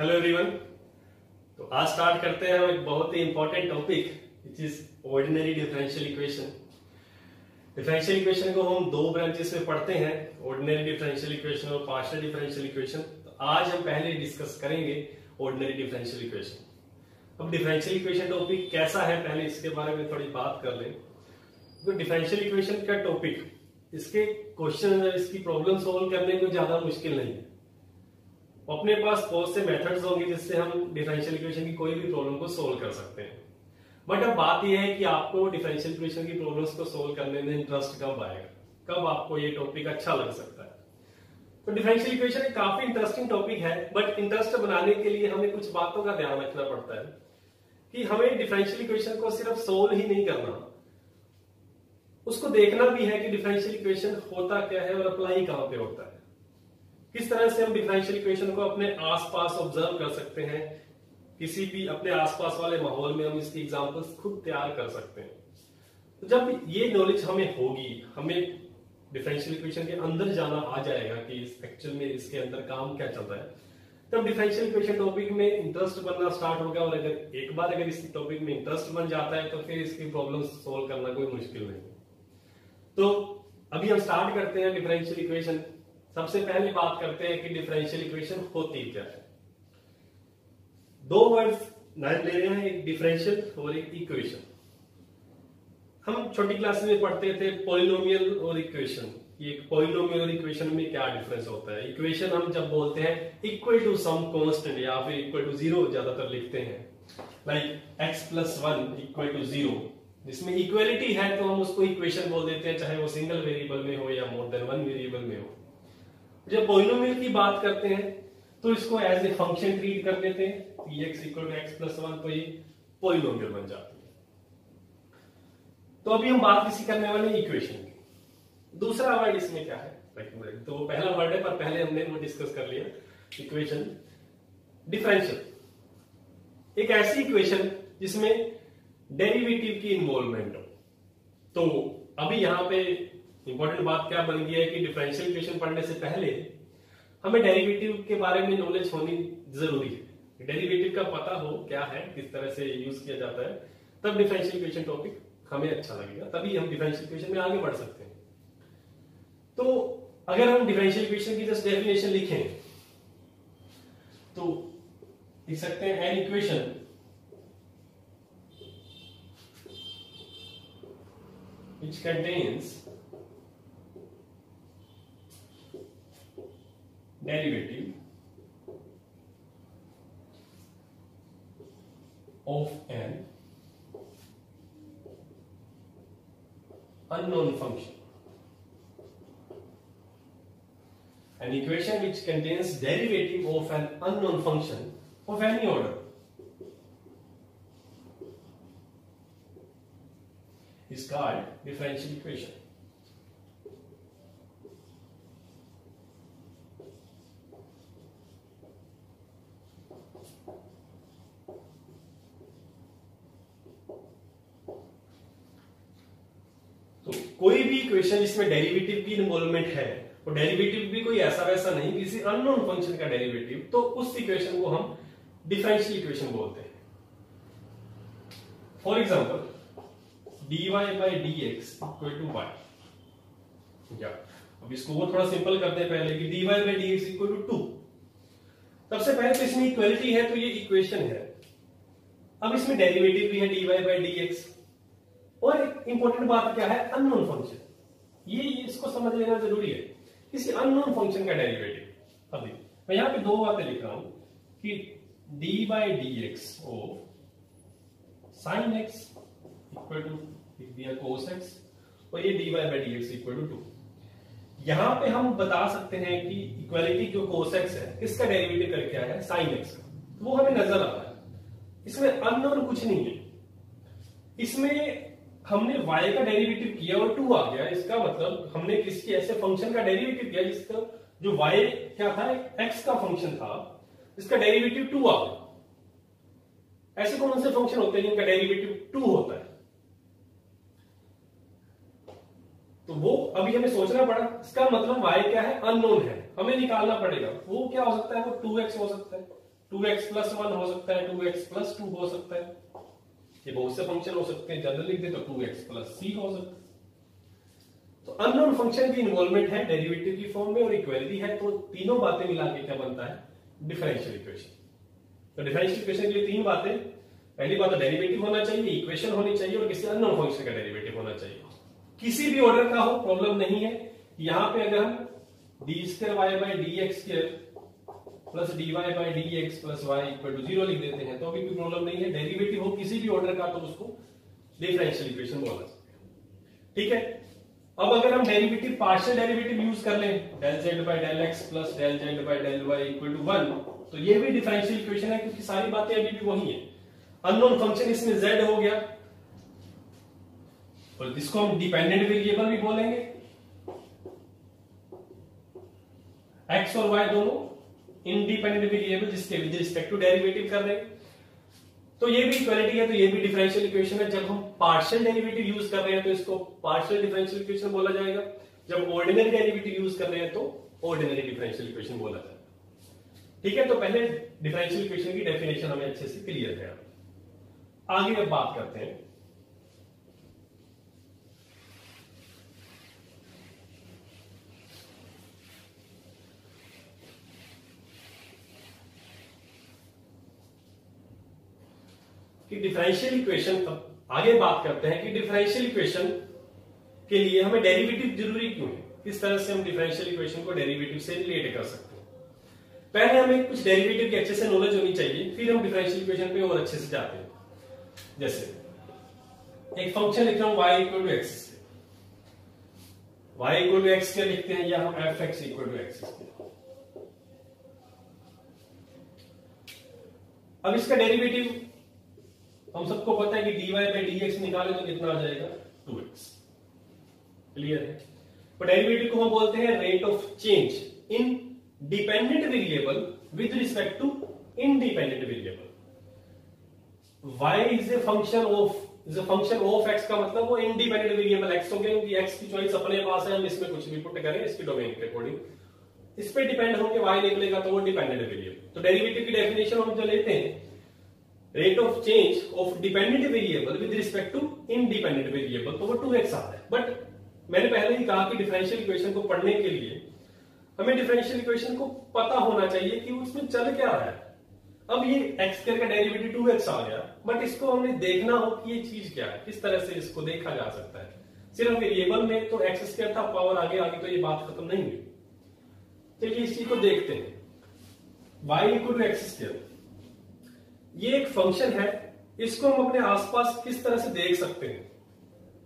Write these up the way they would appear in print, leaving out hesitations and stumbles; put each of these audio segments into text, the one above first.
Hello everyone. तो आज start करते हैं हम एक बहुत ही important topic which is ordinary differential equation. Differential equation को हम दो ब्रांचेस में पढ़ते हैं, ऑर्डिनरी डिफरेंशियल इक्वेशन और पार्शियल डिफरेंशियल इक्वेशन। तो आज हम पहले डिस्कस करेंगे ऑर्डिनरी डिफरेंशियल इक्वेशन। अब डिफरेंशियल इक्वेशन टॉपिक कैसा है, पहले इसके बारे में थोड़ी बात कर लें। तो डिफरेंशियल इक्वेशन का टॉपिक, इसके क्वेश्चन, इसकी प्रॉब्लम सोल्व करने को ज्यादा मुश्किल नहीं है। अपने पास बहुत से मेथड्स होंगे जिससे हम डिफरेंशियल इक्वेशन की कोई भी प्रॉब्लम को सोल्व कर सकते हैं। बट अब बात यह है कि आपको डिफरेंशियल इक्वेशन की प्रॉब्लम्स को सोल्व करने में इंटरेस्ट कब आएगा, कब आपको ये टॉपिक अच्छा लग सकता है। तो डिफरेंशियल इक्वेशन एक काफी इंटरेस्टिंग टॉपिक है, बट इंटरेस्ट बनाने के लिए हमें कुछ बातों का ध्यान रखना पड़ता है कि हमें डिफरेंशियल इक्वेशन को सिर्फ सोल्व ही नहीं करना, उसको देखना भी है कि डिफरेंशियल इक्वेशन होता क्या है और अप्लाई कहां पे होता है। किस तरह से हम डिफरेंशियल इक्वेशन को अपने आसपास ऑब्जर्व कर सकते हैं, किसी भी अपने आसपास वाले माहौल में हम इसकी एग्जांपल्स खुद तैयार कर सकते हैं। तो जब ये नॉलेज हमें होगी, हमें डिफरेंशियल इक्वेशन के अंदर जाना आ जाएगा कि एक्चुअल में इसके अंदर काम क्या चल रहा है, तब डिफरेंशियल इक्वेशन टॉपिक में इंटरेस्ट बनना स्टार्ट होगा। और अगर एक बार इस टॉपिक में इंटरेस्ट बन जाता है तो फिर इसकी प्रॉब्लम सोल्व करना कोई मुश्किल नहीं। तो अभी हम स्टार्ट करते हैं डिफरेंशियल इक्वेशन। सबसे पहले बात करते हैं कि डिफरेंशियल इक्वेशन होती क्या है। दो वर्ड्स नाम ले रहे हैं, एक डिफरेंशियल और एक इक्वेशन। हम छोटी क्लास में पढ़ते थे पॉलिनोमियल और इक्वेशन। ये पॉलिनोमियल और इक्वेशन में क्या डिफरेंस होता है। इक्वेशन हम जब बोलते हैं इक्वल टू सम कांस्टेंट या फिर इक्वल टू जीरो ज्यादातर लिखते हैं, like x plus 1 equal to 0, जिसमें इक्वलिटी है तो हम उसको इक्वेशन बोल देते हैं, चाहे वो सिंगल वेरिएबल में हो या मोर देन वन वेरिएबल में हो। जब पॉलिनोमियल की बात करते हैं तो इसको एज ए फंक्शन ट्रीट कर लेते हैं, px equal to x plus 1, तो ये पॉलिनोमियल बन जाती है। तो अभी हम बात किसी करने वाले इक्वेशन की। दूसरा वर्ड इसमें क्या है, तो वो पहला वर्ड है पर पहले हमने वो डिस्कस कर लिया, इक्वेशन। डिफरेंशियल एक ऐसी इक्वेशन जिसमें डेरिवेटिव की इन्वॉल्वमेंट हो। तो अभी यहां पे इंपॉर्टेंट बात क्या बन गई है कि डिफरेंशियल इक्वेशन पढ़ने से पहले हमें डेरिवेटिव के बारे में नॉलेज होनी जरूरी है। डेरिवेटिव का पता हो क्या है, किस तरह से यूज किया जाता है, तब डिफरेंशियल इक्वेशन टॉपिक हमें अच्छा लगेगा, तभी हम डिफरेंशियल इक्वेशन में आगे बढ़ सकते हैं। तो अगर हम डिफरेंशियल इक्वेशन की जस्ट डेफिनेशन लिखें तो लिख सकते हैं an equation which contains derivative of an unknown function. An equation which contains derivative of an unknown function of any order is called differential equation. तो कोई भी इक्वेशन जिसमें डेरिवेटिव की इन्वॉल्वमेंट है, और डेरिवेटिव भी कोई ऐसा वैसा नहीं, किसी अननोन फंक्शन का डेरिवेटिव, तो उस इक्वेशन को हम डिफरेंशियल इक्वेशन बोलते हैं। For example dy by dx equal to y। अब इसको वो थोड़ा सिंपल करते हैं पहले कि dy by dx equal to 2। सबसे पहले तो इसमें इक्वलिटी है तो ये इक्वेशन है। अब इसमें डेरिवेटिव भी है dy by dx, और एक इंपॉर्टेंट बात क्या है, अननोन फंक्शन। ये इसको समझ लेना जरूरी है, किसी अननोन फंक्शन का डेरिवेटिव। अभी मैं यहां पे दो बातें लिख रहा हूं कि dy by dx of sin x equal to दिया cos x, और ये dy by dx equal to 2। यहां पे हम बता सकते हैं कि इक्वालिटी जो cos x है, इसका डेरिवेटिव करके आया है sin x का, तो वो हमें नजर आ रहा है। इसमें अननोन कुछ नहीं है, इसमें हमने y का डेरिवेटिव किया और 2 आ गया। इसका मतलब हमने किसी ऐसे फंक्शन का डेरिवेटिव किया जिसका जो y क्या था, x का फंक्शन था, इसका डेरिवेटिव 2 आ गया। ऐसे कौन से फंक्शन होते हैं जिनका डेरिवेटिव 2 होता है? तो वो अभी हमें सोचना पड़ा। इसका मतलब y क्या है, अननोन है, हमें निकालना पड़ेगा। वो क्या हो सकता है, वो 2x हो सकता है। 2x+1 हो सकता है, 2x+2 हो सकता है, ये बहुत से फंक्शन हो सकते हैं। जनरल लिख दे तो 2x+c हो सकता है। तो अननोन फंक्शन की इन्वॉल्वमेंट है डेरिवेटिव की फॉर्म में और इक्वालिटी है, तो तीनों बातें मिला के क्या बनता है, डिफरेंशियल इक्वेशन। तो डिफरेंशियल इक्वेशन के लिए तीन बातें, पहली बात तो डेरिवेटिव होना चाहिए, इक्वेशन होनी चाहिए और किसी अननोन फंक्शन का डेरिवेटिव होना चाहिए। किसी भी ऑर्डर का हो प्रॉब्लम नहीं है। यहां पे अगर हम d2y/dx² plus dy/dx plus y equal to 0 लिख देते हैं तो भी कोई प्रॉब्लम नहीं है। डेरिवेटिव हो किसी भी ऑर्डर का तो उसको डिफरेंशियल इक्वेशन बोला जाता है। ठीक है, अब अगर हम डेरिवेटिव पार्शियल डेरिवेटिव यूज कर लें del z/del x plus del z/del y equal to 1, तो ये भी डिफरेंशियल इक्वेशन है क्योंकि सारी बातें अभी भी वही है। अननोन फंक्शन इसमें z हो गया और जिसको हम डिपेंडेंट वेरिएबल भी बोलेंगे, x और y दोनों इंडिपेंडेंट वेरिएबल जिसके विद रिस्पेक्ट टू डेरिवेटिव कर रहे हैं, तो ये भी इक्वालिटी है, तो ये भी डिफरेंशियल इक्वेशन है। जब हम पार्शियल डेरिवेटिव यूज कर रहे हैं तो इसको पार्शियल डिफरेंशियल इक्वेशन बोला जाएगा, जब ऑर्डिनरी डेरिवेटिव यूज कर रहे हैं तो ऑर्डिनरी डिफरेंशियल इक्वेशन बोला जाएगा। ठीक है, तो पहले डिफरेंशियल इक्वेशन की डेफिनेशन हमें अच्छे से क्लियर है। आगे अब बात करते हैं कि डिफरेंशियल इक्वेशन, अब आगे बात करते हैं कि डिफरेंशियल इक्वेशन के लिए हमें डेरिवेटिव जरूरी क्यों है, किस तरह से हम डिफरेंशियल इक्वेशन को डेरिवेटिव से रिलेट कर सकते हैं। पहले हमें कुछ डेरिवेटिव की अच्छे से नॉलेज होनी चाहिए, फिर हम डिफरेंशियल इक्वेशन पे और अच्छे से जाते हैं। जैसे एक फंक्शन लिख रहा हूं y equal to x, y equal to x क्या लिखते हैं, या हम f(x) इक्वल टू x। अब इसका डेरिवेटिव हम सबको पता है कि dy/dx निकाले तो कितना आ जाएगा, 2x। क्लियर है। तो डेरिवेटिव को हम बोलते हैं rate of change in dependent variable with respect to independent variable. y is a function of x का मतलब वो इंडिपेंडेंट वेरिएबल x हो गया, क्योंकि x की चॉइस अपने पास है, हम इसमें कुछ भी पुट करें इसकी डोमेन के अकॉर्डिंग, इस पे डिपेंड होकर y निकलेगा तो वो डिपेंडेंट वेरिएबल। तो डेरिवेटिव की डेफिनेशन हम जो लेते हैं, rate of change of dependent variable with respect to independent variable, तो वो 2x आता है। बट मैंने पहले ही कहा कि डिफरेंशियल इक्वेशन को पढ़ने के लिए हमें डिफरेंशियल इक्वेशन को पता होना चाहिए कि उसमें चल क्या रहा है। अब ये x² का डेरिवेटिव 2x आ गया, बट इसको हमने देखना हो कि ये चीज क्या है, किस तरह से इसको देखा जा सकता है। सिर्फ वेरिएबल में तो x² था, पावर आगे आगे तो ये बात खत्म नहीं हुई। चलिए इस चीज को देखते हैं। y इक्वल टू x², ये एक फंक्शन है, इसको हम अपने आसपास किस तरह से देख सकते हैं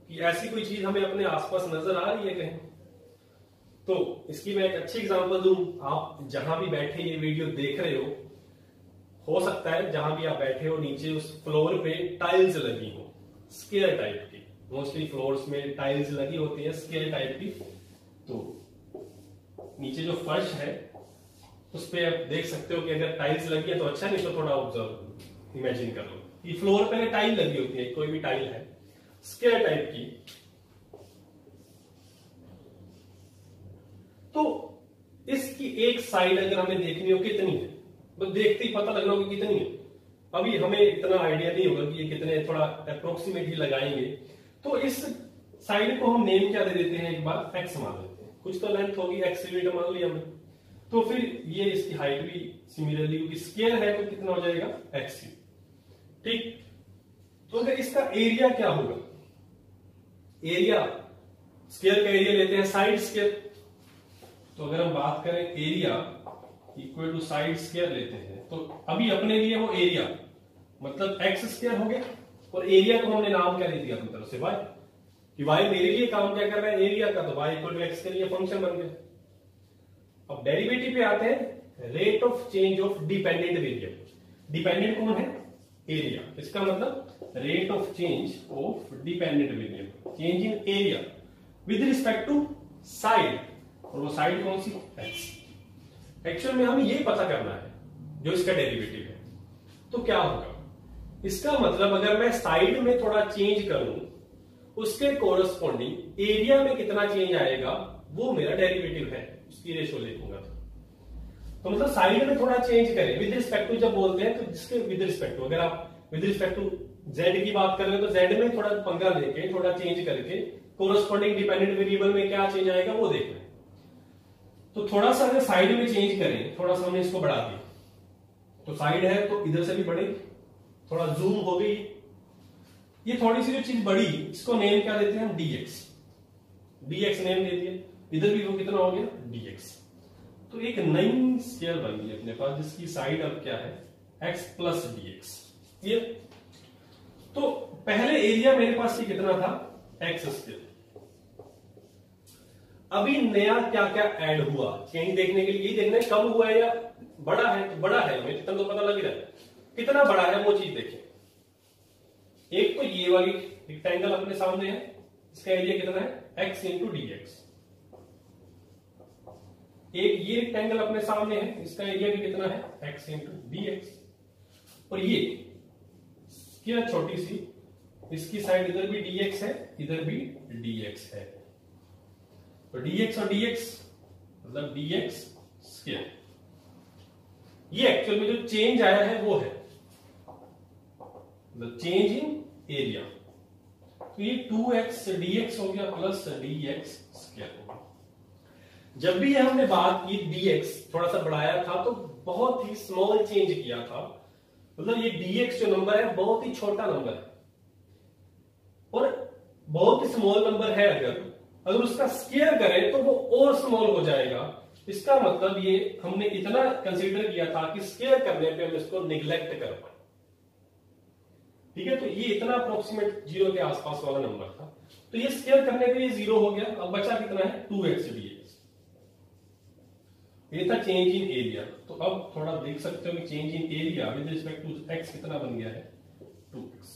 कि ऐसी कोई चीज हमें अपने आसपास नजर आ रही है कहीं। तो इसकी मैं एक अच्छी एग्जांपल दूं। आप जहां भी बैठे ये वीडियो देख रहे हो सकता है जहां भी आप बैठे हो नीचे उस फ्लोर पे टाइल्स लगी हो, स्क्वायर टाइप की। मोस्टली फ्लोर्स में टाइल्स लगी होती है स्क्वायर टाइप की। तो नीचे जो फर्श है उस पे आप देख सकते हो कि अगर टाइल्स लगी है तो अच्छा, नहीं तो थोड़ा ऑब्जर्व इमेजिन कर लो कि फ्लोर पे टाइल लगी होती है, कोई भी टाइल है स्क्वायर टाइप की। तो इसकी एक साइड अगर हमें देखनी हो कितनी है, बस देखते ही पता लगना होगा कितनी है। अभी हमें इतना आइडिया नहीं होगा कि ये कितने, थोड़ा अप्रोक्सीमेटली लगाएंगे। तो इस साइड को हम नेम क्या दे देते हैं, एक बार x मान लेते हैं। कुछ तो लेंथ होगी, x यूनिट मान ली हमने, तो फिर ये इसकी हाइट भी सिमिलरली, क्योंकि स्क्वायर है तो कितना हो जाएगा, x। ठीक, तो अगर इसका एरिया क्या होगा, एरिया स्क्वायर का एरिया लेते हैं साइड स्क्वायर। तो अगर हम बात करें area equal to side square लेते हैं, तो अभी अपने लिए वो एरिया मतलब x² हो गया, और एरिया को हमने नाम क्या दे दिया अपनी तरफ से y, कि y मेरे लिए काम क्या कर रहा है, एरिया का, तो y इक्वल टू x के लिए फंक्शन बन गया। अब डेरिवेटिव पे आते हैं, rate of change of dependent variable. Dependent कौन है, एरिया, इसका मतलब rate of change of dependent variable, change in area with respect to side, और वो साइड कौन सी, x। एक्चुअल में हमें ये पता करना है जो इसका डेरिवेटिव है, तो क्या होगा, इसका मतलब अगर मैं साइड में थोड़ा चेंज करूं, उसके कोरस्पॉन्डिंग एरिया में कितना चेंज आएगा वो मेरा डेरिवेटिव है, उसकी रेशो लिखूंगा। तो मतलब साइड में थोड़ा चेंज करें। विद रिस्पेक्ट टू जब बोलते हैं तो जिसके विद रिस्पेक्ट टू, अगर आप विद रिस्पेक्ट टू जेड की बात कर रहे हो तो जेड में थोड़ा पंगा लेके थोड़ा चेंज करके कोरस्पॉन्डिंग डिपेंडेंट वेरिएबल में क्या चेंज आएगा वो देखना है। तो थोड़ा सा अगर साइड में चेंज करें, थोड़ा सा हमने इसको बढ़ा दिया तो साइड है तो इधर से भी बढ़ेगी, थोड़ा जूम हो गई। ये थोड़ी सी जो चीज बढ़ी इसको नेम क्या देते हैं हम, dx। dx नेम दे दिया, इधर भी वो कितना हो गया dx। तो एक नई स्केयर बन गई अपने पास जिसकी साइड अब क्या है x प्लस dx। ये तो पहले एरिया मेरे पास ये कितना था x स्केयर। अभी नया क्या क्या ऐड हुआ चेंज देखने के लिए यही देखना है कम हुआ है या बड़ा है। तो बड़ा है, हमें कितना तो पता लग रहा है, कितना बड़ा है वो चीज देखें। एक तो ये वाली रेक्टेंगल अपने सामने है, इसका एरिया कितना है x इंटू डी एक्स। एक ये रेक्टेंगल अपने सामने है, इसका एरिया भी कितना है x इंटू डी एक्स। और ये क्या छोटी सी, इसकी साइड इधर भी dx है इधर भी dx है, तो dx और dx मतलब dx स्क्वायर। ये एक्चुअल में जो चेंज आया है वो है द चेंज इन एरिया। तो ये 2x dx हो गया प्लस dx स्क्वायर। जब भी ये हमने बात की dx थोड़ा सा बढ़ाया था तो बहुत ही स्मॉल चेंज किया था, मतलब ये dx जो नंबर है बहुत ही छोटा नंबर है और बहुत ही स्मॉल नंबर है। अगर उसका स्क्वायर करें तो वो और स्मॉल हो जाएगा। इसका मतलब ये हमने इतना कंसीडर किया था कि स्क्वायर करने पे हम इसको निगलेक्ट कर पाए। ठीक है, तो ये इतना अप्रोक्सीमेट 0 के आसपास वाला नंबर था, तो ये स्क्वायर करने पे ये 0 हो गया। अब बचा कितना है 2x dx। ये था चेंज इन एरिया। तो अब थोड़ा देख सकते हो कि change in area with respect to x कितना बन गया है 2x।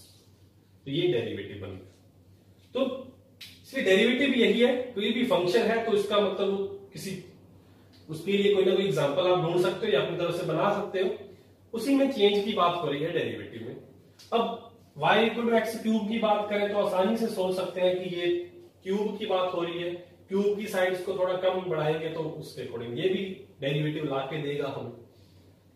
तो ये डेरिवेटिव बन गया। तो इसलिए डेरिवेटिव यही है, कोई भी फंक्शन है तो इसका मतलब किसी उसके लिए कोई ना कोई एग्जांपल आप ढूंढ सकते हो या अपनी तरफ से बना सकते हो, उसी में चेंज की बात हो रही है डेरिवेटिव में। अब y equal to x cube की बात करें तो आसानी से सोच सकते हैं कि ये क्यूब की बात हो रही है, क्यूब की साइड्स को थोड़ा कम बढ़ाएंगे तो उसके अकॉर्डिंग ये भी डेरिवेटिव लाके देगा हमें।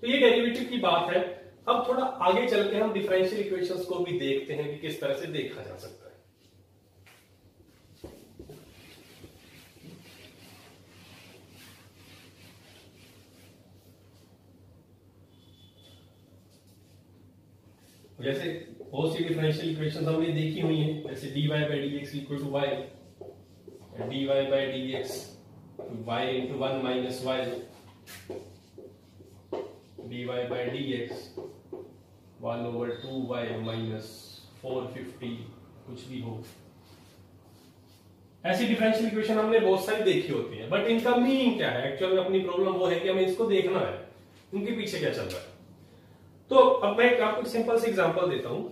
तो ये डेरिवेटिव की बात है। अब थोड़ा आगे चल के हम डिफरेंशियल इक्वेशंस को भी देखते हैं कि किस तरह से देखा जा सकता है। जैसे बहुत सी डिफरेंशियल इक्वेशंस हमने देखी हुई हैं, जैसे dy by dx equal to y, dy by dx y into 1 minus y, dy by dx 1 over 2y minus 450 कुछ भी हो। ऐसी डिफरेंशियल इक्वेशन हमने बहुत सारी देखी होती है, बट इनका मीनिंग क्या है एक्चुअल में। अपनी प्रॉब्लम वो है कि हमें इसको देखना है उनके पीछे क्या चल रहा है। तो अब मैं आपको सिंपल सी एग्जांपल देता हूं।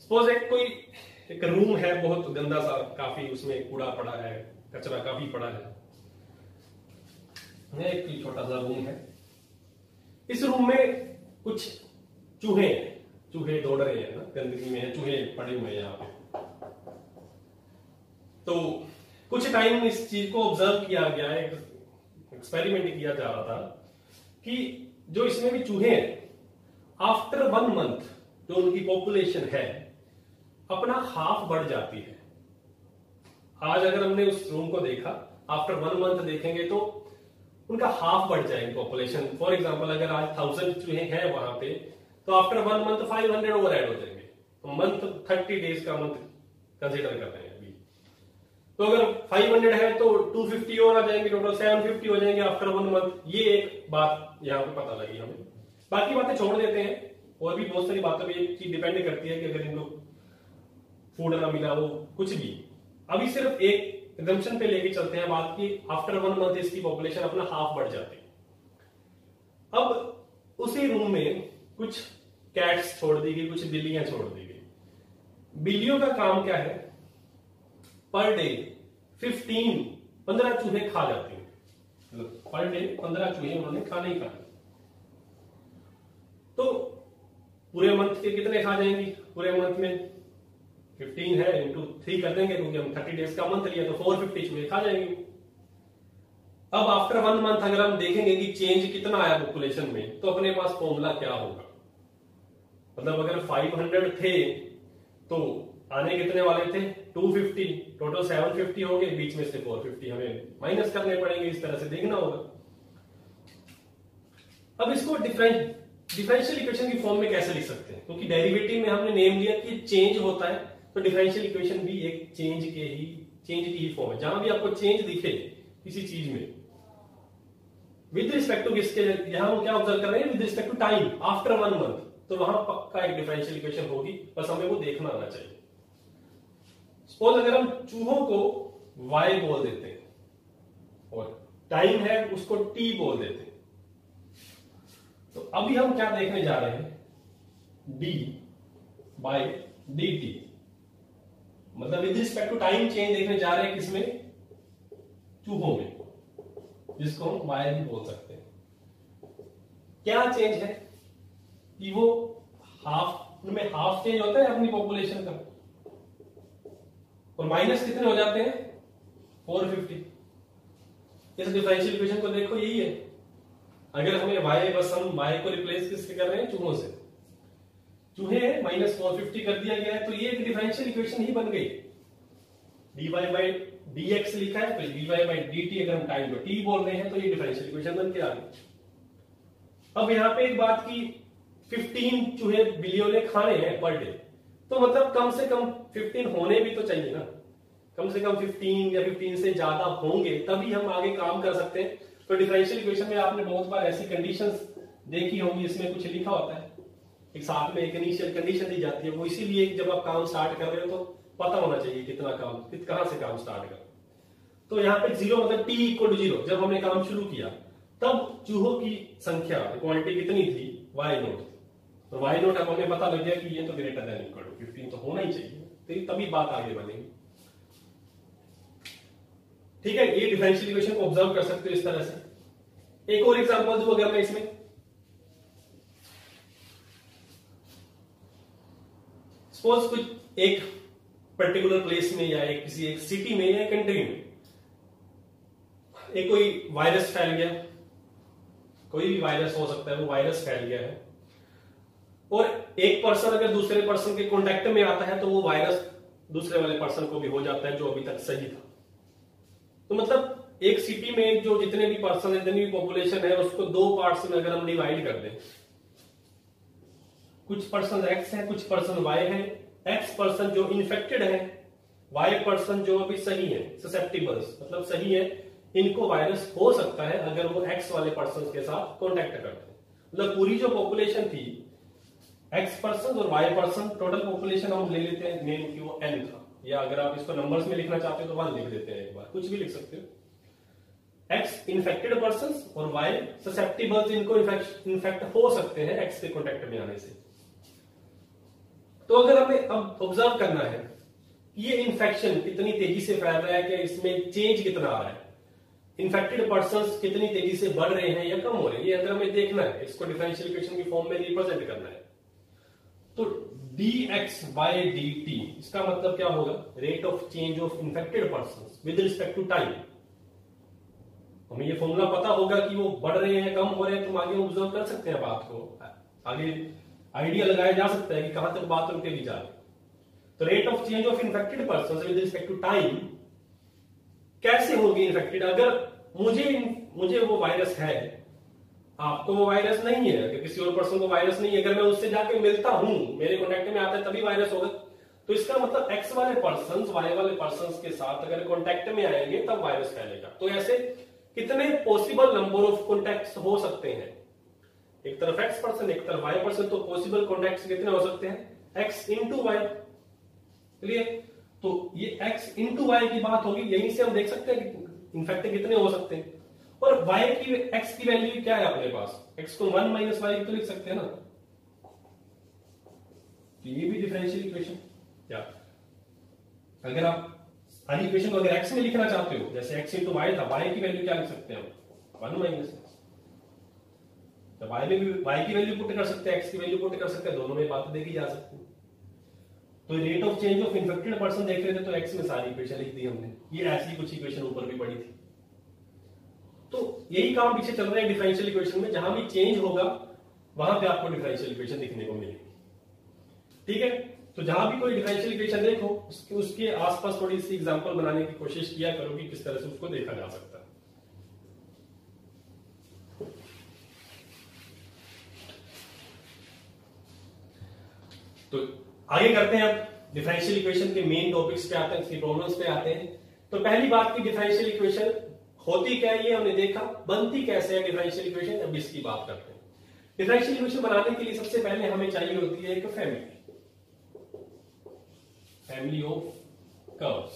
सपोज एक रूम है बहुत गंदा सा, काफी उसमें कूड़ा पड़ा है, कचरा काफी पड़ा है। एक छोटा सा रूम है, इस रूम में कुछ चूहे दौड़ रहे हैं ना, गंदगी में है, चूहे पड़े हुए हैं यहाँ पे। तो कुछ टाइम इस चीज को ऑब्जर्व किया गया है, एक्सपेरिमेंट किया जा रहा था कि जो इसमें भी चूहे हैं आफ्टर 1 मंथ जो उनकी पॉपुलेशन है अपना हाफ बढ़ जाती है। आज अगर हमने उस रूम को देखा, आफ्टर 1 मंथ देखेंगे तो उनका हाफ बढ़ जाएगी पॉपुलेशन। फॉर एग्जांपल अगर आज 1000 चूहे हैं वहां पे तो आफ्टर 1 मंथ 500 और ऐड हो जाएंगे। तो मंथ 30 डेज का मंथ कंसिडर कर रहे हैं अभी। तो अगर 500 है तो 250 और आ जाएंगे, टोटल 750 हो जाएंगे आफ्टर 1 मंथ। ये एक बात यहाँ पे पता लगी हमें। बाकी बातें छोड़ देते हैं, और भी बहुत सारी बातों पे एक चीज डिपेंड करती है कि अगर इनको फूड ना मिला हो कुछ भी। अभी सिर्फ एक एग्जम्पशन पे लेके चलते हैं बात की, आफ्टर 1 मंथ इसकी पॉपुलेशन अपना हाफ बढ़ जाती है। अब उसी रूम में कुछ कैट्स छोड़ दी गई, कुछ बिल्लियां छोड़ दी गई। बिल्लियों का काम क्या है, पर डे 15 चूहे खा जाती हैं, मतलब पर डे 15 चूहे उन्होंने खाने ही खाने। तो पूरे मंथ के कितने खा जाएंगी, पूरे मंथ में 15 है इंटू 3 कर देंगे क्योंकि हम 30 डेज का मंथ लिया, तो 450 चूहे खा जाएंगे। अब आफ्टर 1 मंथ अगर हम देखेंगे कि चेंज कितना आया पॉपुलेशन में, तो अपने पास फॉर्मूला क्या होगा। मतलब अगर 500 थे तो आने कितने वाले थे 250, टोटल 750 हो गए, बीच में से 450 हमें माइनस करने पड़ेंगे, इस तरह से देखना होगा। अब इसको डिफरेंशियल इक्वेशन की फॉर्म में कैसे लिख सकते हैं, क्योंकि डेरिवेटिव में हमने नेम लिया कि चेंज होता है, तो डिफरेंशियल इक्वेशन भी एक चेंज की ही फॉर्म है। जहां भी आपको चेंज दिखे किसी चीज में विद रिस्पेक्ट टू किसके, यहां हम क्या ऑब्जर्व कर रहे हैं, with respect to time after 1 month, तो वहां पक्का एक डिफरेंशियल इक्वेशन होगी, बस हमें वो देखना आना चाहिए। सपोज अगर हम चूहों को y बोल देते हैं और टाइम है उसको t बोल देते हैं, तो अभी हम क्या देखने जा रहे हैं, d बाय dt, मतलब with respect to time change देखने जा रहे हैं किसमें, चूहों में, जिसको हम y भी बोल सकते हैं। क्या चेंज है कि वो हाफ चेंज होता है अपनी पॉपुलेशन का, और माइनस कितने हो जाते हैं 450। इस डिफरेंशियल इक्वेशन को देखो, यही है। अगर हमें y, बस हम y को रिप्लेस किससे कर रहे हैं, चूहों से, चूहे माइनस 450 कर दिया गया है, तो ये एक डिफरेंशियल इक्वेशन ही बन गई। dy बाई dx लिखा है, तो dy बाई dt, अगर हम टाइम को t बोल रहे हैं तो ये डिफरेंशियल इक्वेशन बन के आ गई। अब यहां पे एक बात की, 15 चूहे बिल्लियों ने खाने हैं पर डे, तो मतलब कम से कम 15 होने भी तो चाहिए ना, कम से कम 15 या 15 से ज्यादा होंगे तभी हम आगे काम कर सकते हैं। तो डिफरेंशियल इक्वेशन में आपने बहुत बार ऐसी कंडीशंस देखी होंगी, इसमें कुछ लिखा होता है, एक साथ में एक इनिशियल कंडीशन दी जाती है, वो इसीलिए जब आप काम स्टार्ट कर रहे हो तो पता होना चाहिए कितना काम, कहां से काम स्टार्ट कर। तो यहाँ पे 0 मतलब t इक्वल टू 0, जब हमने काम शुरू किया तब चूहों की संख्या क्वांटिटी कितनी थी, y नोट, तो y नोट अब हमें पता लग गया कि ये तो ग्रेटर देन इक्वल टू 15 तो होना ही चाहिए, तो तभी बात आगे बढ़ेगी। ठीक है, ये डिफरेंशियल इक्वेशन को ऑब्जर्व कर सकते हो इस तरह से। एक और एग्जांपल दूं अगर मैं इसमें, सपोज कुछ एक पर्टिकुलर प्लेस में या किसी एक सिटी में या कंट्री में एक कोई वायरस फैल गया, कोई भी वायरस हो सकता है, वो वायरस फैल गया है, और एक पर्सन अगर दूसरे पर्सन के कांटेक्ट में आता है तो वो वायरस दूसरे वाले पर्सन को भी हो जाता है जो अभी तक सही था। तो मतलब एक सिटी में जो जितने भी पर्सन है, जितनी भी पॉपुलेशन है, उसको 2 पार्ट्स में अगर हम डिवाइड कर दें, कुछ पर्सन एक्स है, कुछ पर्सन वाई है। एक्स पर्सन जो इन्फेक्टेड है, वाई पर्सन जो अभी सही है, ससेप्टिबल्स मतलब सही है, इनको वायरस हो सकता है अगर वो एक्स वाले पर्सन के साथ कॉन्टेक्ट करते हैं। मतलब पूरी जो पॉपुलेशन थी, एक्स पर्सन और वाई पर्सन, टोटल पॉपुलेशन हम ले लेते हैं नेम की वो n था, या अगर आप इसको नंबर्स में लिखना चाहते हो तो 1 लिख देते हैं, एक बार कुछ भी लिख सकते हो। एक्स इन्फेक्टेड पर्सन और वाई ससेप्टिबल्स, इनको इन्फेक्ट हो सकते हैं एक्स के कॉन्टेक्ट में आने से। तो अगर हमें अब ऑब्जर्व करना है कि ये इन्फेक्शन कितनी तेजी से फैल रहा है, कि इसमें चेंज कितना आ रहा है, इन्फेक्टेड पर्संस कितनी तेजी से बढ़ रहे हैं या कम हो रहे हैं, ये अगर हमें देखना है, इसको डिफरेंशियल इक्वेशन की फॉर्म में रिप्रेजेंट करना है, तो dx by dt इसका मतलब क्या होगा, rate of change of infected persons with respect to time. हमें ये फॉर्मूला पता होगा कि वो बढ़ रहे हैं, कम हो रहे हैं, तुम आगे ऑब्जर्व कर सकते हैं बात को, आगे आइडिया लगाया जा सकता है कि कहां तक बात रुकेगी जा रही। तो rate of change of infected persons with respect to time कैसे होगी इन्फेक्टेड, अगर मुझे वो वायरस है, आपको वो वायरस नहीं है, अगर किसी और पर्सन को वायरस नहीं है, अगर मैं उससे जाके मिलता हूं, मेरे कॉन्टेक्ट में आता है तभी वायरस होगा। तो इसका मतलब एक्स वाले पर्सन वाई वाले पर्सन के साथ अगर कॉन्टेक्ट में आएंगे तब वायरस फैलेगा। तो ऐसे कितने पॉसिबल नंबर ऑफ कॉन्टेक्ट्स हो सकते हैं, एक तरफ एक्स पर्सन एक तरफ वाई पर्सन, तो पॉसिबल कॉन्टेक्ट्स कितने हो सकते हैं, एक्स इंटू वाई। क्लियर, तो ये एक्स इंटू वाई की बात होगी, यहीं से हम देख सकते हैं कि इनफेक्ट कितने हो सकते हैं। और y की x की वैल्यू क्या है अपने पास, x को 1 माइनस वाई तो लिख सकते हैं ना, तो ये भी डिफरेंशियल इक्वेशन। क्या अगर आप सारी इक्वेशन को अगर x में लिखना चाहते हो, जैसे x इंटू वाई था, y की वैल्यू क्या लिख सकते हैं हम, 1 माइनस x। तो y में भी y की वैल्यू पुट कर सकते हैं, x की वैल्यू पुट कर सकते हैं, दोनों में बात देखी जा सकती है। तो rate of change of infected person देख रहे थे तो x में सारी इक्वेशन लिख दी हमने, ये ऐसी कुछ इक्वेशन ऊपर भी पड़ी थी। तो यही काम पीछे चल रहा है डिफरेंशियल इक्वेशन में, जहां भी चेंज होगा वहां पे आपको डिफरेंशियल इक्वेशन दिखने को मिलेगी। ठीक है, तो जहां भी कोई डिफरेंशियल इक्वेशन देखो उसके आसपास थोड़ी सी एग्जांपल बनाने की कोशिश किया करो कि किस तरह से उसको देखा जा सकता है। तो आगे करते हैं, अब डिफरेंशियल इक्वेशन के मेन टॉपिक्स पे आते हैं, इसकी प्रॉब्लम्स पे आते हैं। तो पहली बात की डिफरेंशियल इक्वेशन होती क्या है ये हमने देखा, बनती कैसे है डिफरेंशियल इक्वेशन, अब इसकी बात करते हैं। डिफरेंशियल इक्वेशन बनाने के लिए सबसे पहले हमें चाहिए होती है एक family of curves.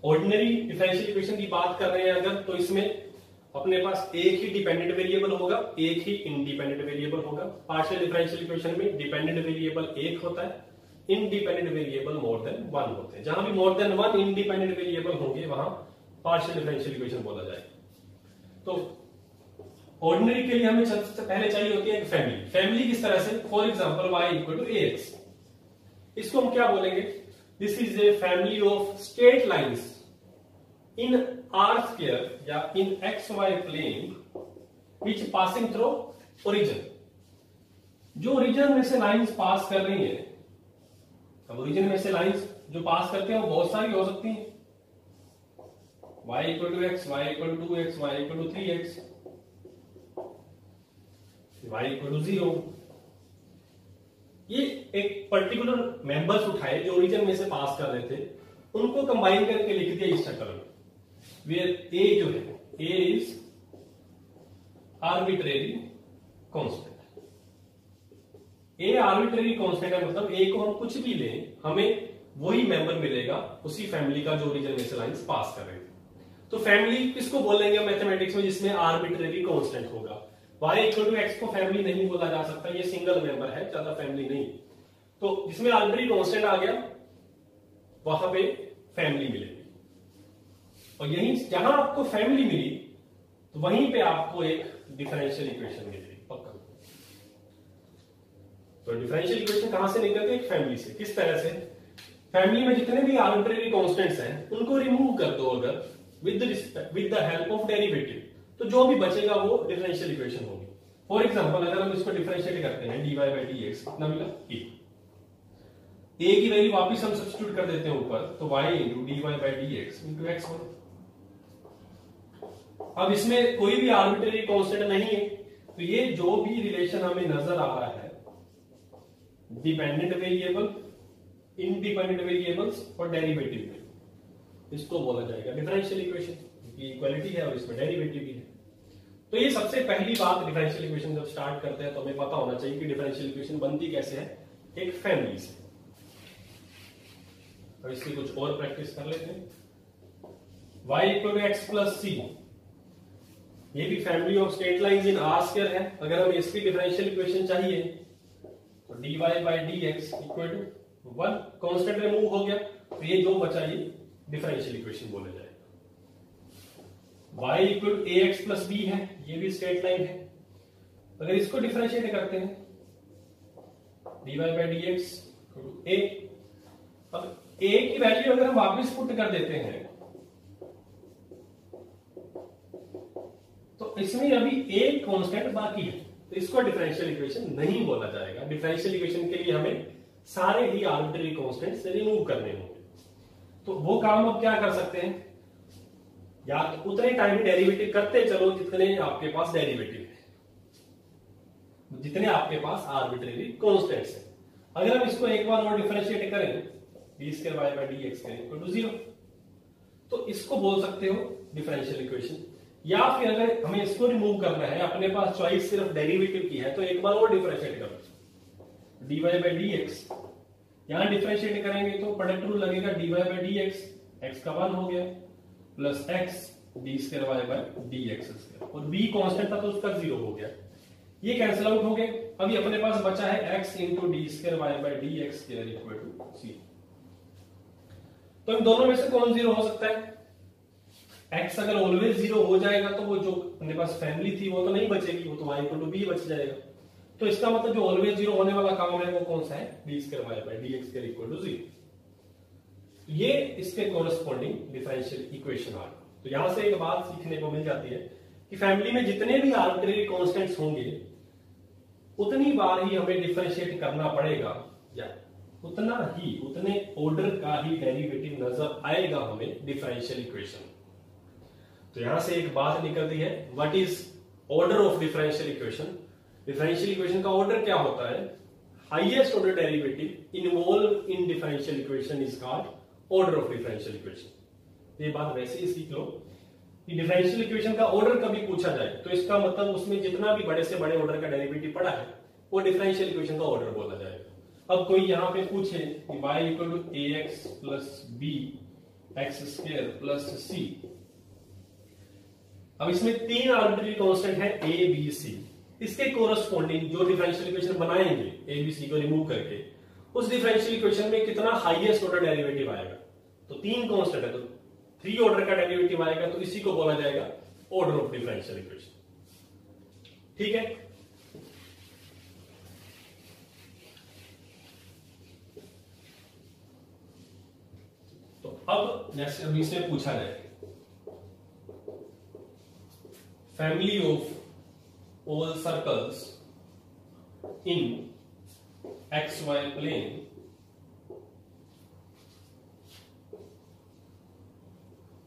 Ordinary differential equation की बात कर रहे हैं अगर, तो इसमें अपने पास एक ही डिपेंडेंट वेरिएबल होगा, एक ही इंडिपेंडेंट वेरिएबल होगा। पार्शियल डिफरेंशियल इक्वेशन में डिपेंडेंट वेरिएबल एक होता है, independent variable more than one होते हैं। जहां भी more than one independent variable होंगे वहां पार्शियल डिफरेंशियल इक्वेशन बोला जाएगा। तो ऑर्डिनरी के लिए हमें सबसे पहले चाहिए होती है एक फैमिली। फैमिली किस तरह से, for example y equal to ax, इसको हम क्या बोलेंगे, this is a family of straight lines in r square या in xy plane which passing through origin. जो ओरिजिन में से लाइंस पास कर रही है, अब ओरिजिन में से लाइंस जो पास करते हैं वो बहुत सारी हो सकती हैं, y equal to x, y equal to 2x, y equal to 3x, y equal to 0। ये एक पर्टिकुलर मेंबर्स उठाए जो ओरिजिन में से पास कर रहे थे, उनको कंबाइन करके लिख दिया इस शक्ल में, वेयर a जो है a is arbitrary constant. a arbitrary constant है, मतलब a को हम कुछ भी लें हमें वही मेंबर मिलेगा उसी फैमिली का जो ओरिजिन में से लाइंस पास कर रहे थे। तो फैमिली किसको बोलेंगे मैथमेटिक्स में, जिसमें आर्बिट्रेरी कांस्टेंट होगा। y इक्वल टू x को फैमिली नहीं बोला जा सकता, ये सिंगल मेंबर है, ज्यादा फैमिली नहीं। तो जिसमें आर्बिट्रेरी कांस्टेंट आ गया वहां पे फैमिली मिलेगी, और यही जहां आपको फैमिली मिली तो वहीं पे आपको एक डिफरेंशियल इक्वेशन मिलेगी पक्का। तो डिफरेंशियल इक्वेशन कहां से निकलती है, एक फैमिली से। किस तरह से, फैमिली में जितने भी आर्बिट्रेरी कांस्टेंट्स हैं उनको रिमूव कर दो अगर with the help of derivative, तो जो भी बचेगा वो डिफरेंशियल इक्वेशन होगी। फॉर एग्जांपल अगर हम इसको डिफरेंशिएट करते हैं dy बाई dx, कितना मिला a की वैल्यू वापस हम सब्स्टिट्यूट कर देते हैं ऊपर, तो y into dy by dx into x होगा। अब इसमें कोई भी आर्बिट्रेरी कांस्टेंट नहीं है, तो ये जो भी रिलेशन हमें नजर आ रहा है डिपेंडेंट वेरिएबल, इंडिपेंडेंट वेरिएबल्स और डेरिवेटिव में, इसको बोला जाएगा डिफरेंशियल इक्वेशन की इक्वालिटी है और इसमें डेरिवेटिव भी है। तो ये सबसे पहली बात, डिफरेंशियल इक्वेशन जब स्टार्ट करते हैं तो हमें पता होना चाहिए कि डिफरेंशियल इक्वेशन बनती कैसे है, एक फैमिली से। और इसकी कुछ और प्रैक्टिस कर लेते हैं। y equal to x plus C, ये भी family of straight lines in r square है। अगर हमें इसकी डिफरेंशियल इक्वेशन चाहिए तो dy by dx equal to 1, constant remove हो गया, तो ये जो बचा ये डिफरेंशियल इक्वेशन बोला जाएगा। y equal to ax plus b है, ये भी स्ट्रेट लाइन है। अगर इसको डिफरेंशिएट करते हैं dy by dx equal to a, अब a की वैल्यू अगर हम वापस पुट कर देते हैं तो इसमें अभी a कांस्टेंट बाकी है, तो इसको डिफरेंशियल इक्वेशन नहीं बोला जाएगा। डिफरेंशियल इक्वेशन के लिए हमें सारे ही आर्बिट्रेरी कांस्टेंट्स रिमूव करने होंगे। तो वो काम अब क्या कर सकते हैं, या तो उतने टाइम डेरिवेटिव करते चलो जितने आपके पास डेरिवेटिव है, जितने आपके पास आर्बिट्रेरी कांस्टेंट्स है। अगर हम इसको एक बार और डिफरेंशिएट करें d square y by d x equal to 0, तो इसको बोल सकते हो डिफरेंशियल इक्वेशन। या फिर अगर हमें इसको रिमूव करना है, अपने पास चॉइस सिर्फ डेरिवेटिव की है, तो एक बार और डिफरेंशिएट करो d y by d x. यहां डिफरेंशिएट करेंगे तो प्रोडक्ट रूल लगेगा d y by d x, x का 1 हो गया, plus x d square y by d x square, और बी कांस्टेंट था तो उसका 0 हो गया, ये कैंसिल आउट हो गए। अभी अपने पास बचा है x into d square y by d x square equal to 0। तो इन दोनों में से कौन 0 हो सकता है, x अगर ऑलवेज 0 हो जाएगा तो वो जो अपने पास फैमिली थी वो तो नहीं बचेगी, वो तो y इक्वल टू b बच जाएगा। तो इसका मतलब जो ऑलवेज 0 होने वाला काम है वो कौन सा है, d square y by d x square equal to 0। ये इसके कोरस्पॉन्डिंग डिफरेंशियल इक्वेशन आ गए। तो यहां से एक बात सीखने को मिल जाती है कि फैमिली में जितने भी आर्बिट्रेरी कांस्टेंट्स होंगे उतनी बार ही हमें डिफरेंशिएट करना पड़ेगा, या उतने ऑर्डर का ही डेरिवेटिव नजर आएगा हमें डिफरेंशियल इक्वेशन। तो यहां से एक बात निकलती है, what is order of differential equation. Differential equation का ऑर्डर क्या होता है? Highest order derivative involve in differential equation is called order of differential equation. ये बात वैसे ही सीख लो कि डिफरेंशियल इक्वेशन का ऑर्डर कभी पूछा जाए तो इसका मतलब उसमें जितना भी बड़े से बड़े ऑर्डर का डेरिवेटिव पड़ा है वो डिफरेंशियल इक्वेशन का ऑर्डर बोला जाएगा। अब कोई यहां पे पूछे कि y equal to ax plus b x square plus c, अब इसमें तीन आर्बिट्रेरी कांस्टेंट है a b c, इसके कोरस्पॉन्डिंग जो डिफरेंशियल इक्वेशन बनाएंगे a b c को रिमूव करके, उस डिफरेंशियल इक्वेशन में कितना हाईएस्ट ऑर्डर डेरिवेटिव आएगा। तो तीन कांस्टेंट है तो 3 ऑर्डर का डेरिवेटिव आएगा, तो इसी को बोला जाएगा ऑर्डर ऑफ डिफरेंशियल इक्वेशन। ठीक है, तो अब जैसे अभी से पूछा जाए family of all circles in x y plane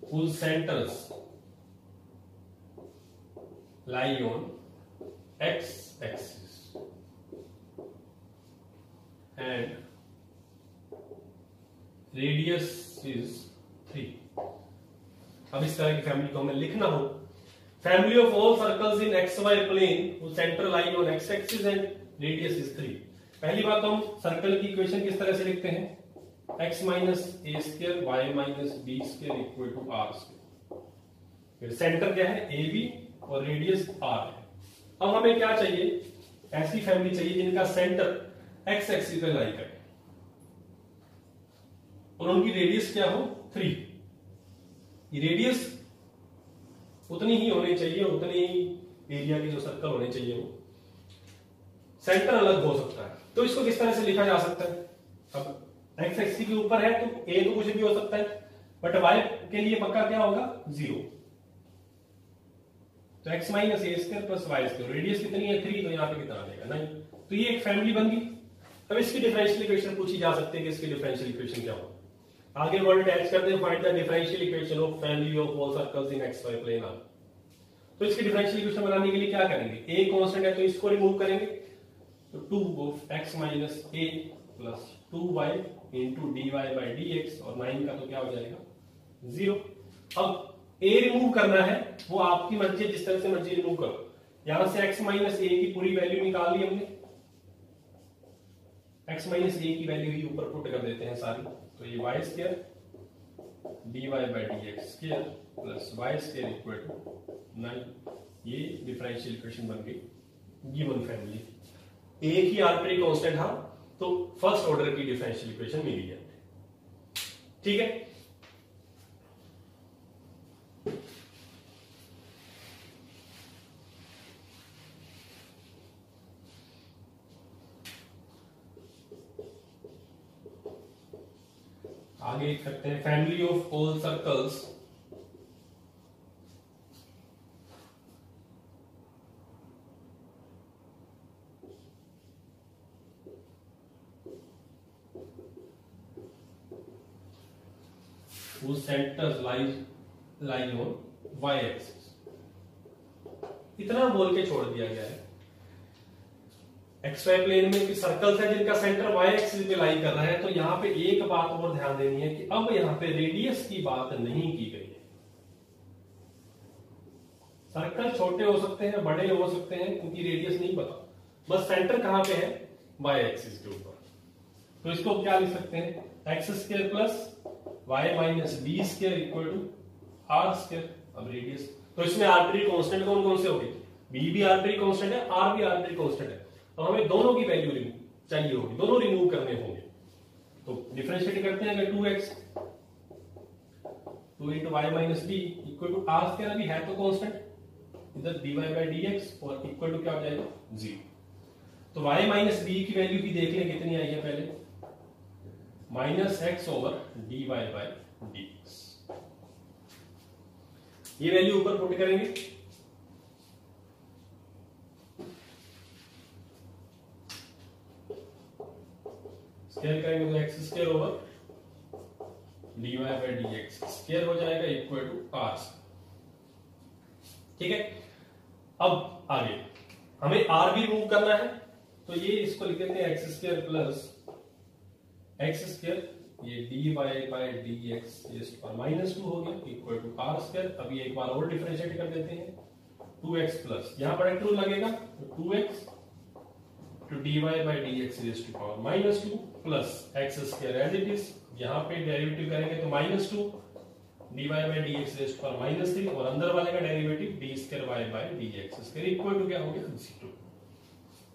whose centers lie on x axis and radius is 3। अब इस तरह की फैमिली को हमें लिखना हो, family of all circles in x y plane whose center lie on x axis and radius is 3। पहली बात तो हम सर्कल की इक्वेशन किस तरह से लिखते हैं, x minus a square y minus b square equal to r square. फिर सेंटर क्या है ए बी और रेडियस आर है। अब हमें क्या चाहिए, ऐसी फैमिली चाहिए जिनका सेंटर एक्स एक्सिस पे लाई करे और उनकी रेडियस क्या हो 3। ये रेडियस उतनी ही होनी चाहिए, उतनी ही एरिया की जो सर्कल होने चाहिए, वो सेंटर अलग हो सकता है। तो इसको किस तरह से लिखा जा सकता है, अब एक्स एक्सिस के ऊपर है तो ए तो कुछ भी हो सकता है, बट वाई के लिए पक्का क्या होगा 0। तो x minus a square plus y square, radius कितनी है 3, तो यहां पे कितना आएगा 9। तो ये एक फैमिली बन गई। अब इसकी डिफरेंशियल इक्वेशन पूछी जा सकती है कि इसकी डिफरेंशियल इक्वेशन क्या हो। आगे वर्ड अटैच करते हैं, find the differential equation of family of all circles in x y plane r. तो इसकी डिफरेंशियल इक्वेशन बनाने के लिए क्या करेंगे, ए कांस्टेंट है तो इसको रिमूव करेंगे, तो 2 of x minus A plus 2y into dy by dx, और 9 का तो क्या हो जाएगा 0। अब a रिमूव करना है, वो आपकी मर्जी है, जिस तरह से मर्जी रिमूव करो। यहां से x माइनस ए की पूरी वैल्यू निकाल ली हमने, x माइनस ए की वैल्यू ही ऊपर पुट कर देते हैं सारी, तो ये y square dy by dx square plus y square equal to 9। ये डिफरेंशियल इक्वेशन बन गई गिवन फैमिली। एक ही आर्बिट्रेरी कांस्टेंट था तो फर्स्ट ऑर्डर की डिफरेंशियल इक्वेशन मिली है। ठीक है, आगे करते हैं family of all circles whose centers lie on y axis। इतना बोल के छोड़ दिया गया है, एक्स वाई प्लेन में सर्कल्स है जिनका सेंटर y एक्सिस पे लाई कर रहा है। तो यहां पे एक बात और ध्यान देनी है कि अब यहां पे रेडियस की बात नहीं की गई है। सर्कल छोटे हो सकते हैं, बड़े हो सकते हैं, क्योंकि रेडियस नहीं पता, बस सेंटर कहां पे है y एक्सिस के ऊपर। तो इसको क्या लिख सकते हैं, x square plus y minus b square equal to r square. अब रेडियस, तो इसमें आर्बिट्रेरी कांस्टेंट कौन कौन से हो गए, b भी आर्बिट्रेरी कांस्टेंट है, r भी आर्बिट्रेरी कांस्टेंट है। तो हमें दोनों की वैल्यू चाहिए होगी, दोनों रिमूव करने होंगे। तो डिफरेंशिएट करते हैं, अगर 2x 2 into y minus b equal to r square, अभी है तो कांस्टेंट, इधर dy बाई dx और इक्वल टू क्या हो जाएगा 0। तो y माइनस बी की वैल्यू भी देख लें कितनी आई है पहले, minus x over d y by d x. ये वैल्यू ऊपर पुट करेंगे, स्क्वायर करेंगे तो x square over d y by d x square हो जाएगा इक्वल टू आर। ठीक है, अब आगे हमें आर भी मूव करना है, तो ये इसको लिख देते हैं x square plus x square, ये d y by d x minus 2 हो गया इक्वल टू आर स्क्वायर। अभी एक बार और डिफरेंशिएट कर देते हैं, 2x प्लस यहां पर एक रूल लगेगा, तो 2x two d y by d x raise to power minus 2 plus x square as it is, यहां पे डेरिवेटिव करेंगे तो minus 2 d y by d x raise to power minus 3 और अंदर वाले का derivative d square y by d x square equal to क्या हो गया 0,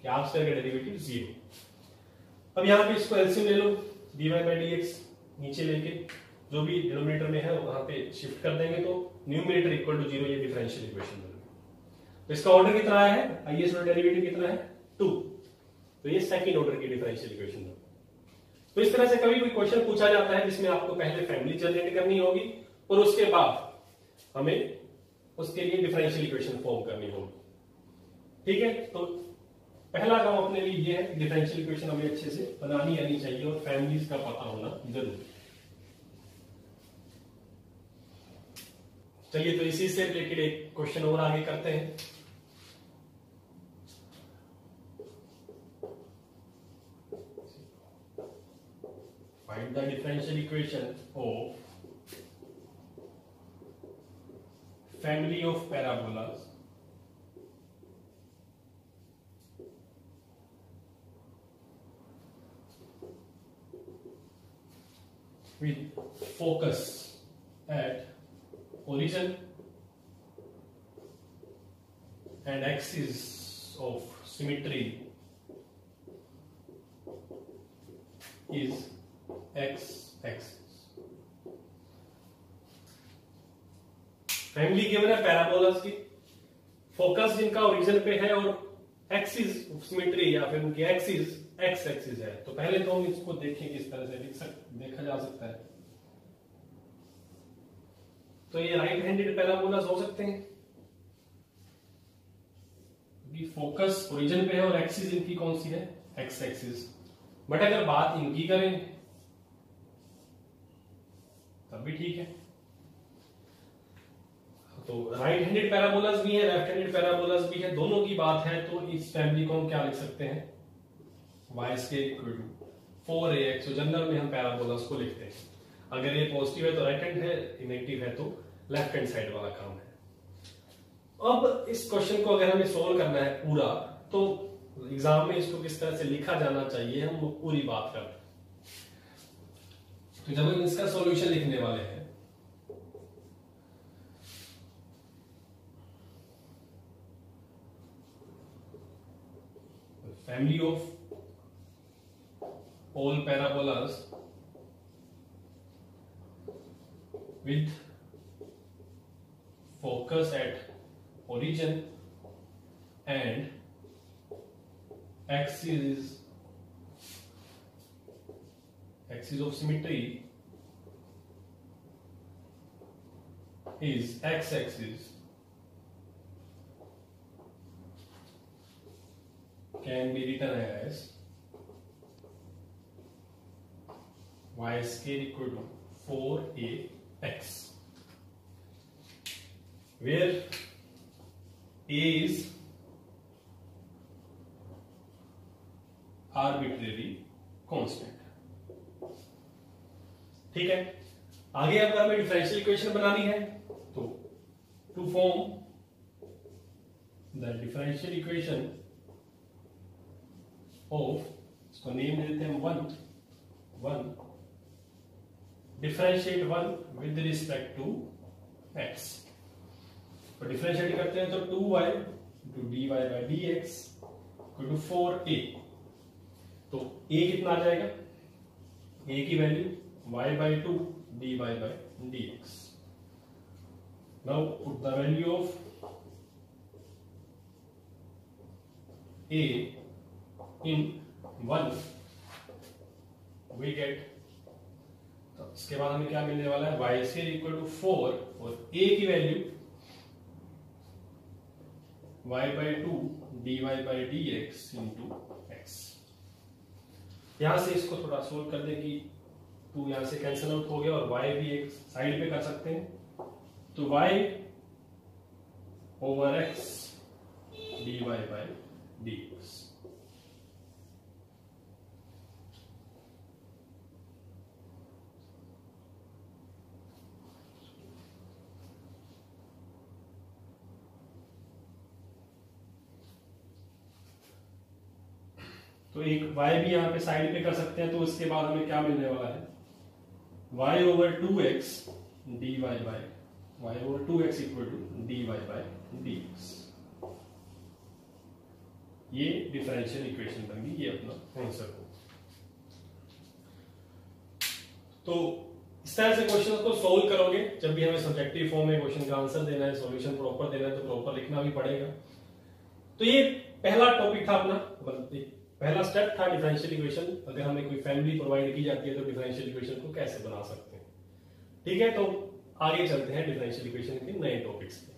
क्या आप स्क्वायर का डेरिवेटिव 0। अब यहां पे इसको एलसीएम ले लो, d y by d x नीचे लेके जो भी डिनोमिनेटर में है वहां पे शिफ्ट कर देंगे तो न्यूमरेटर इक्वल टू 0, ये डिफरेंशियल इक्वेशन बन गई। तो इसका ऑर्डर कितना आया है, आइए इसका डेरिवेटिव कितना है 2, तो ये सेकंड ऑर्डर की डिफरेंशियल इक्वेशन है। तो इस तरह से कभी कोई क्वेश्चन पूछा जाता है जिसमें आपको पहले फैमिली जनरेट करनी होगी और उसके बाद हमें उसके लिए डिफरेंशियल इक्वेशन फॉर्म करनी होगी। ठीक है, तो पहला काम अपने लिए ये है, डिफरेंशियल इक्वेशन हमें अच्छे से बनानी आनी चाहिए और फैमिलीज का पता होना जरूरी। चलिए, तो इसी से रिलेटेड एक क्वेश्चन और आगे करते हैं। Find the differential equation of family of parabolas with focus at origin and axis of symmetry is x axis। Family given है पैराबोलास की, फोकस जिनका ओरिजिन पे है और एक्सिस ऑफ सिमेट्री या फिर उनकी एक्सिस एक्स एक्सिस है। तो पहले तो हम इसको देखें किस तरह से देखा जा सकता है। तो ये राइट हैंडेड पैराबोलास हो सकते हैं क्योंकि फोकस ओरिजिन पे है और एक्सिस इनकी कौन सी है, एक्स एक्सिस। बट अगर बात इनकी करें तब भी ठीक है। तो राइट हैंडेड पैराबोलास भी है, लेफ्ट हैंडेड पैराबोलास भी है, दोनों की बात है। तो इस फैमिली को हम क्या लिख सकते हैं, Y square equal to 4ax। तो जनरल में हम पैराबोलास को लिखते हैं, अगर ये पॉजिटिव है तो राइट हैंड है, नेगेटिव है तो लेफ्ट हैंड साइड वाला काम है। अब इस क्वेश्चन को अगर हमें सोल्व करना है पूरा, तो एग्जाम में इसको किस तरह से लिखा जाना चाहिए हम पूरी बात करते हैं। तो जब हम इसका सॉल्यूशन लिखने वाले हैं family of all parabolas with focus at origin and axis of symmetry is x-axis can be written as y square equal to 4ax, where a is arbitrary constant। ठीक है, आगे अगर हमें डिफरेंशियल इक्वेशन बनानी है तो to form the differential equation of, इसको name देते हैं 1 differentiate 1 with respect to x। तो डिफरेंशिएट करते हैं तो 2y two dy by dx equal to 4a। तो a कितना आ जाएगा, a की वैल्यू y by 2 dy by dx। Now put the value of a in 1, we get तो इसके बाद हमें क्या मिलने वाला है, वाई स्क्वायर इक्वल टू 4 और a की value y/2 dy/dx into x. यहां से इसको थोड़ा सोल्व कर दे कि 2 यहां से कैंसिल आउट हो गया और y भी एक साइड पे कर सकते हैं, तो y ओवर x dy/dx। तो एक y भी यहां पे साइड पे कर सकते हैं, तो उसके बाद हमें क्या मिलने वाला है, y over 2x equal to dy/dx। ये डिफरेंशियल इक्वेशन बन गई, ये अपना आंसर हो। तो इस तरह से क्वेश्चन को सोल्व करोगे, जब भी हमें सब्जेक्टिव फॉर्म में क्वेश्चन का आंसर देना है, सॉल्यूशन प्रॉपर देना है, तो प्रॉपर लिखना भी पड़ेगा। तो ये पहला टॉपिक था अपना, पहला स्टेप था डिफरेंशियल इक्वेशन। अगर हमें कोई फैमिली प्रोवाइड की जाती है तो डिफरेंशियल इक्वेशन को कैसे बना सकते हैं। ठीक है, तो आगे चलते हैं डिफरेंशियल इक्वेशन के नए टॉपिक्स पे।